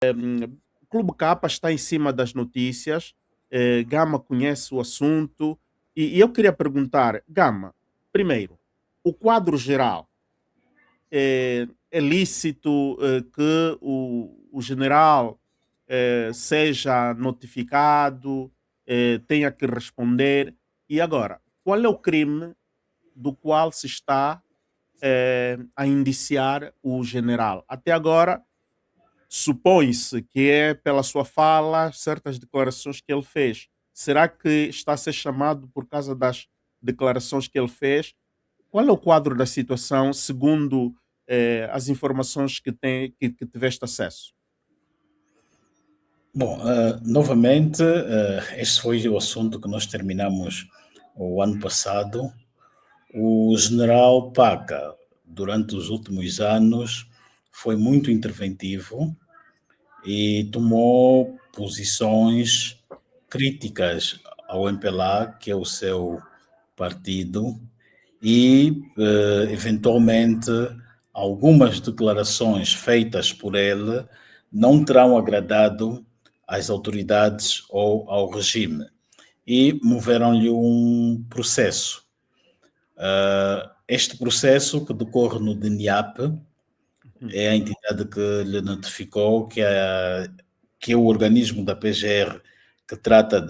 O Clube Capa está em cima das notícias, Gama conhece o assunto, e eu queria perguntar, Gama, primeiro, o quadro geral, é lícito que o general seja notificado, tenha que responder, e agora, qual é o crime do qual se está a indiciar o general? Até agora, supõe-se que é pela sua fala, certas declarações que ele fez. Será que está a ser chamado por causa das declarações que ele fez? Qual é o quadro da situação segundo as informações que tiveste acesso? Bom, novamente, este foi o assunto que nós terminamos o ano passado. O general Paca, durante os últimos anos, foi muito interventivo e tomou posições críticas ao MPLA, que é o seu partido, e, eventualmente, algumas declarações feitas por ele não terão agradado às autoridades ou ao regime e moveram-lhe um processo. Este processo, que decorre no DNIAP, Uhum. é a entidade que lhe notificou que é o organismo da PGR que trata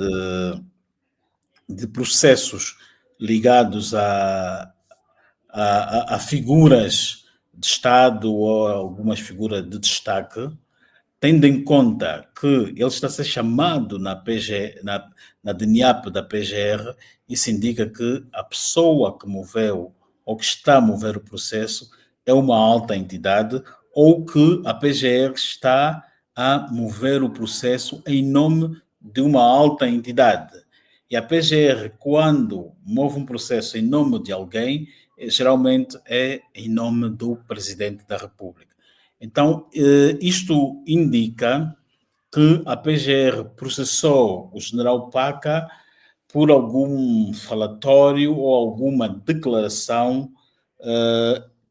de processos ligados a figuras de Estado ou a algumas figuras de destaque, tendo em conta que ele está a ser chamado na DNIAP da PGR, isso indica que a pessoa que moveu ou que está a mover o processo é uma alta entidade ou que a PGR está a mover o processo em nome de uma alta entidade. E a PGR, quando move um processo em nome de alguém, geralmente é em nome do Presidente da República. Então, isto indica que a PGR processou o general Paca por algum falatório ou alguma declaração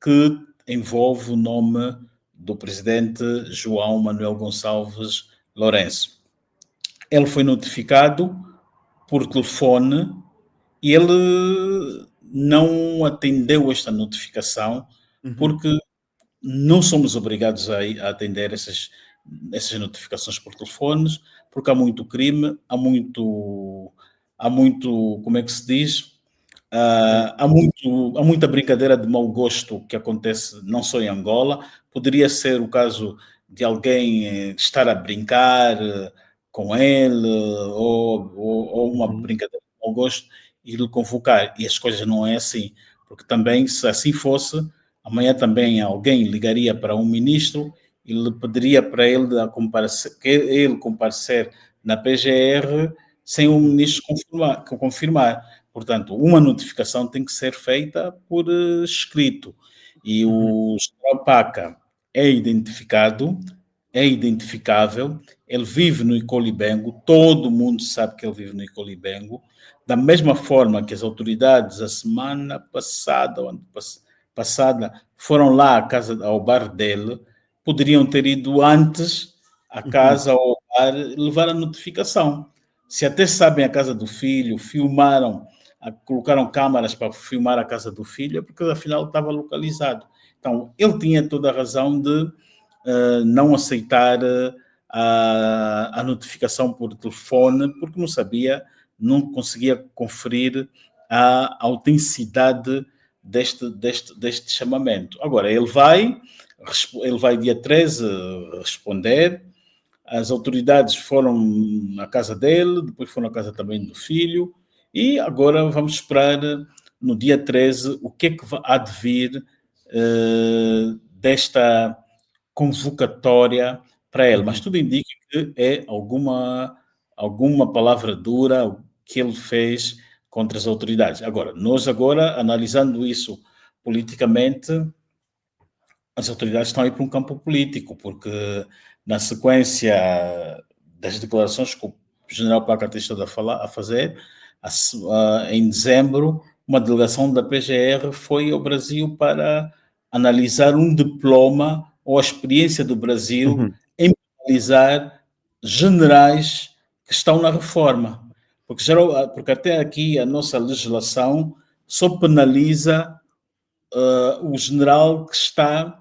que envolve o nome do presidente João Manuel Gonçalves Lourenço. Ele foi notificado por telefone e ele não atendeu esta notificação Uhum. porque não somos obrigados a atender essas notificações por telefones, porque há muito crime, há muito, como é que se diz? Sim. Há muita brincadeira de mau gosto que acontece não só em Angola, poderia ser o caso de alguém estar a brincar com ele, ou uma Uhum. brincadeira de mau gosto e lhe convocar. E as coisas não é assim, porque também, se assim fosse, amanhã também alguém ligaria para um ministro e lhe pediria para ele que ele comparecer na PGR sem o Uhum. ministro confirmar. Portanto, uma notificação tem que ser feita por escrito. E Uhum. o general Paca é identificado, é identificável, ele vive no Icolibengo, todo mundo sabe que ele vive no Icolibengo, da mesma forma que as autoridades, a semana passada, ou passada, foram lá à casa, ao bar dele, poderiam ter ido antes à Uhum. casa ou ao bar levar a notificação. Se até sabem a casa do filho, filmaram, colocaram câmaras para filmar a casa do filho, é porque afinal estava localizado. Então, ele tinha toda a razão de não aceitar a notificação por telefone, porque não sabia, não conseguia conferir a autenticidade deste chamamento. Agora, ele vai dia 13 responder. As autoridades foram à casa dele, depois foram à casa também do filho, e agora vamos esperar no dia 13 o que é que há de vir desta convocatória para ele. Mas Uhum. tudo indica que é alguma palavra dura que ele fez contra as autoridades. Agora, nós agora, analisando isso politicamente, as autoridades estão aí para um campo político, porque na sequência das declarações que o general Paca tem estado a fazer, em dezembro, uma delegação da PGR foi ao Brasil para analisar um diploma ou a experiência do Brasil Uhum. em penalizar generais que estão na reforma. Porque até aqui a nossa legislação só penaliza o general que está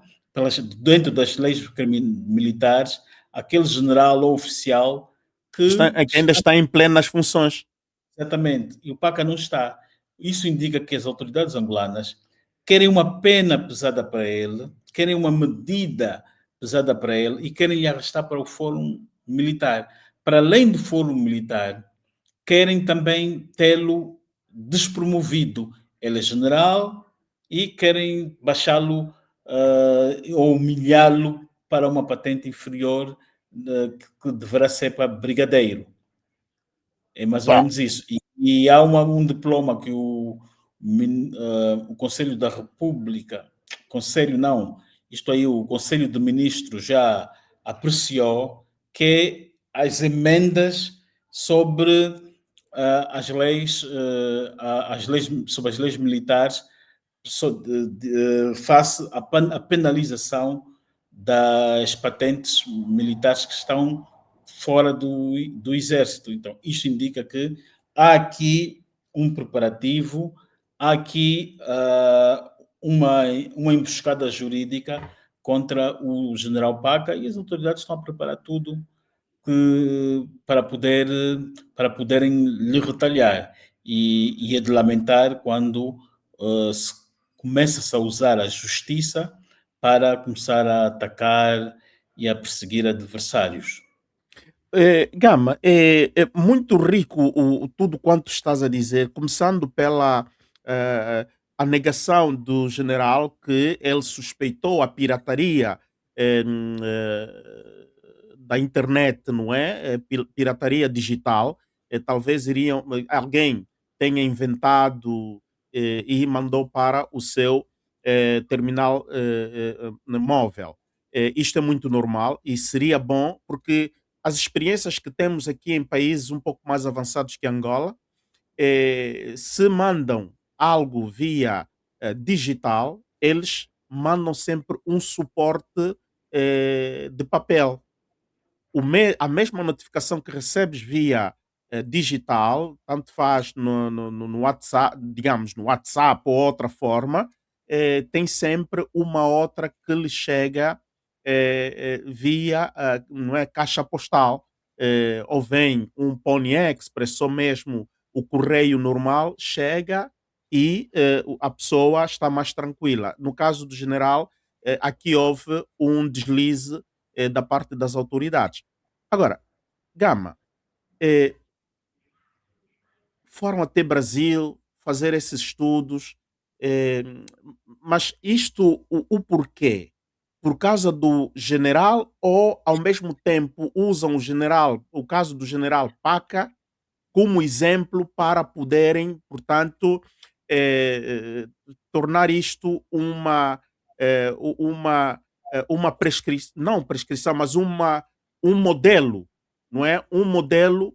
dentro das leis militares, aquele general ou oficial que É que ainda está em plenas funções. exatamente, e o PACA não está. Isso indica que as autoridades angolanas querem uma pena pesada para ele, querem uma medida pesada para ele e querem lhe arrastar para o fórum militar. Para além do fórum militar, querem também tê-lo despromovido. Ele é general e querem baixá-lo ou humilhá-lo para uma patente inferior que deverá ser para brigadeiro. É mais ou Bom, menos isso. E há um diploma que o Conselho da República, Conselho não, isto aí, o Conselho de Ministros já apreciou, que é as emendas sobre sobre as leis militares face à penalização das patentes militares que estão fora do exército. Então, isto indica que há aqui um preparativo, há aqui uma emboscada jurídica contra o general Paca e as autoridades estão a preparar tudo para poderem lhe retalhar. E é de lamentar quando se começa-se a usar a justiça para começar a atacar e a perseguir adversários. Gama, é muito rico tudo quanto estás a dizer, começando pela eh, a negação do general que ele suspeitou a pirataria da internet, não é? Pirataria digital. Talvez alguém tenha inventado e mandou para o seu terminal móvel. Isto é muito normal e seria bom porque as experiências que temos aqui em países um pouco mais avançados que Angola, se mandam algo via digital, eles mandam sempre um suporte de papel. A mesma notificação que recebes via digital, tanto faz no WhatsApp, digamos, no WhatsApp ou outra forma, tem sempre uma outra que lhe chega via não é, caixa postal, ou vem um Pony Express, ou mesmo o correio normal, chega e a pessoa está mais tranquila. No caso do general, aqui houve um deslize da parte das autoridades. Agora, Gama, eh, foram até Brasil fazer esses estudos, eh, mas isto, o porquê? Por causa do general ou, ao mesmo tempo, usam o caso do general Paca como exemplo para poderem, portanto, tornar isto uma prescrição, não prescrição, mas um modelo, não é? Um modelo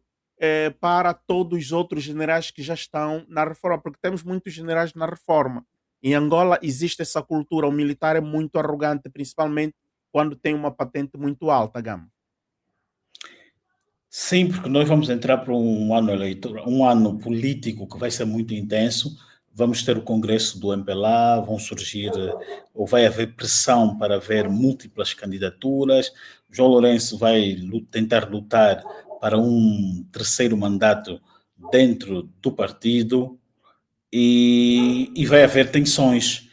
para todos os outros generais que já estão na reforma, porque temos muitos generais na reforma. Em Angola existe essa cultura, o militar é muito arrogante, principalmente quando tem uma patente muito alta, Gama. Sim, porque nós vamos entrar para um ano eleitoral, um ano político que vai ser muito intenso. Vamos ter o Congresso do MPLA, vão surgir, ou vai haver pressão para haver múltiplas candidaturas. João Lourenço vai tentar lutar para um terceiro mandato dentro do partido e vai haver tensões.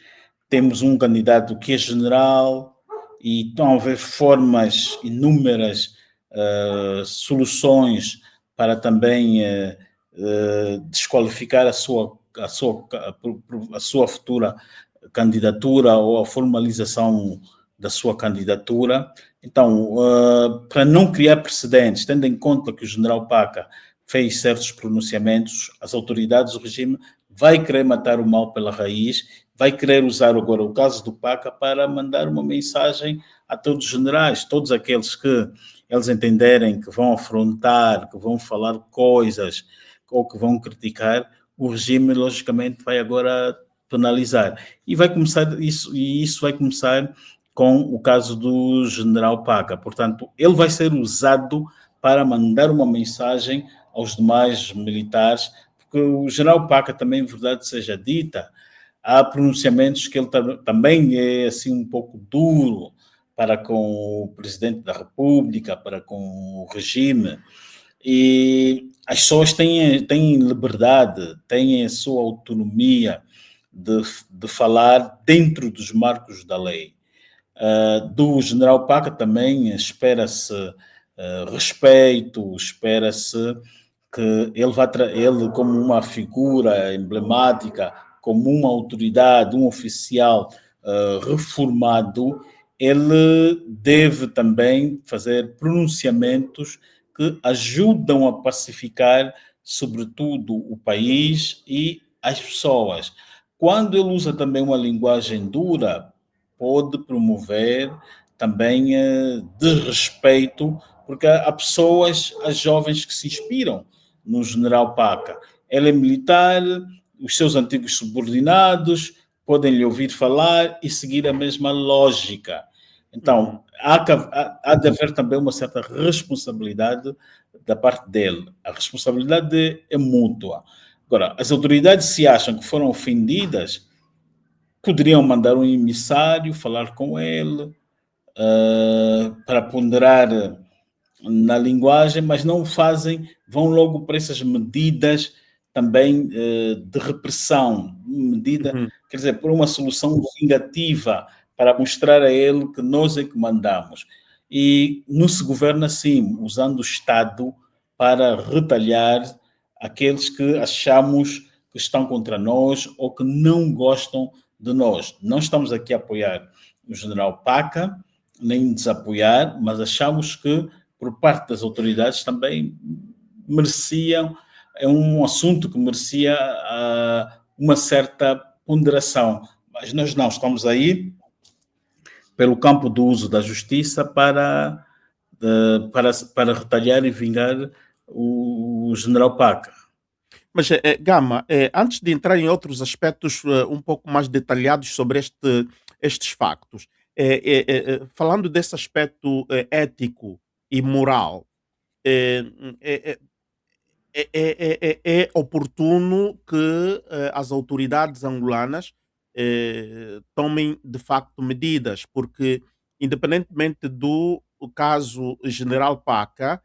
Temos um candidato que é general e estão a haver formas inúmeras, soluções para também desqualificar a sua futura candidatura ou a formalização da sua candidatura. Então, para não criar precedentes, tendo em conta que o general Paca fez certos pronunciamentos, as autoridades do regime vai querer matar o mal pela raiz, vai querer usar agora o caso do Paca para mandar uma mensagem a todos os generais, todos aqueles que eles entenderem que vão afrontar, que vão falar coisas ou que vão criticar, o regime logicamente vai agora penalizar. E vai começar isso vai começar com o caso do general Paca. Portanto, ele vai ser usado para mandar uma mensagem aos demais militares, porque o general Paca também, em verdade seja dita, há pronunciamentos que ele também é assim um pouco duro para com o presidente da República, para com o regime, e as pessoas têm liberdade, têm a sua autonomia de falar dentro dos marcos da lei. Do general Paca também espera-se respeito, espera-se que ele como uma figura emblemática, como uma autoridade, um oficial reformado, ele deve também fazer pronunciamentos que ajudam a pacificar, sobretudo, o país e as pessoas. Quando ele usa também uma linguagem dura, pode promover também desrespeito, porque há pessoas, há jovens que se inspiram no general Paca. Ele é militar, os seus antigos subordinados podem lhe ouvir falar e seguir a mesma lógica. Então, há de haver também uma certa responsabilidade da parte dele. A responsabilidade é mútua. Agora, as autoridades, se acham que foram ofendidas, poderiam mandar um emissário falar com ele para ponderar na linguagem, mas não o fazem, vão logo para essas medidas também de repressão, medida, quer dizer, por uma solução vingativa para mostrar a ele que nós é que mandamos. E não se governa assim, usando o Estado para retalhar aqueles que achamos que estão contra nós ou que não gostam de nós. Não estamos aqui a apoiar o general Paca, nem desapoiar, mas achamos que, por parte das autoridades, também mereciam, é um assunto que merecia uma certa ponderação. Mas nós não estamos aí pelo campo do uso da justiça para retalhar e vingar o general Paca. Mas, Gama, antes de entrar em outros aspectos um pouco mais detalhados sobre estes factos, falando desse aspecto ético e moral, é, é, é oportuno que as autoridades angolanas tomem de facto medidas, porque independentemente do caso General Paca,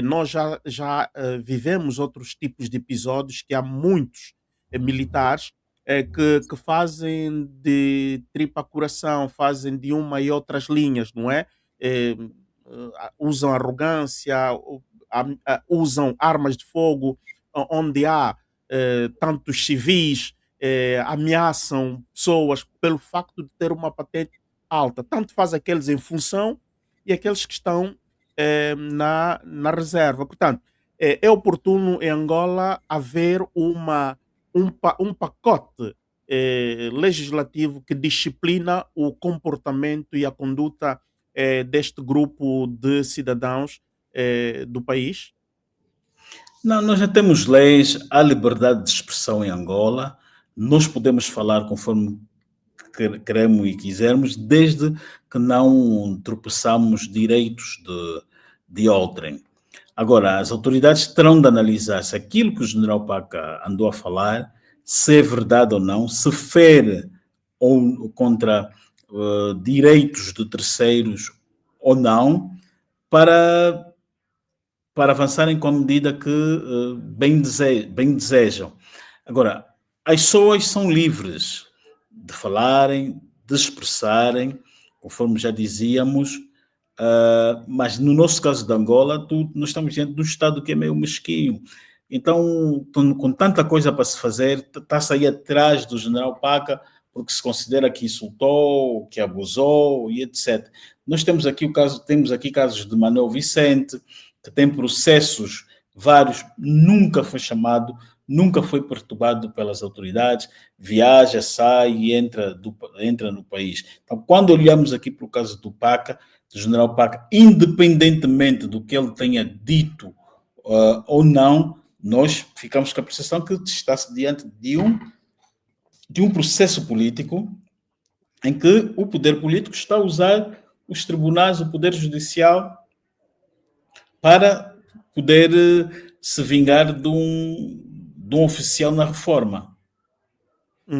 nós já vivemos outros tipos de episódios que há muitos militares que fazem de tripa coração, fazem de uma e outras linhas, não é? Usam arrogância, usam armas de fogo onde há tantos civis, ameaçam pessoas pelo facto de ter uma patente alta. Tanto faz aqueles em função e aqueles que estão na reserva. Portanto, é oportuno em Angola haver um pacote legislativo que disciplina o comportamento e a conduta deste grupo de cidadãos do país? Não, nós já temos leis, há liberdade de expressão em Angola, nós podemos falar conforme queremos e quisermos, desde que não tropeçamos direitos de outrem. Agora, as autoridades terão de analisar se aquilo que o general Paca andou a falar, se é verdade ou não, se fere ou contra direitos de terceiros ou não, para avançarem com a medida que bem desejam. Agora, as pessoas são livres de falarem, de expressarem, conforme já dizíamos, mas no nosso caso de Angola, nós estamos diante de um Estado que é meio mesquinho. Então, com tanta coisa para se fazer, está-se aí atrás do general Paca, porque se considera que insultou, que abusou e etc. Nós temos aqui casos de Manuel Vicente, que tem processos vários, nunca foi chamado, nunca foi perturbado pelas autoridades, viaja, sai e entra no país. Então, quando olhamos aqui para o caso do Paca, do general Paca, independentemente do que ele tenha dito ou não, nós ficamos com a percepção que está-se diante de um processo político em que o poder político está a usar os tribunais, o poder judicial, para poder se vingar de um oficial na reforma.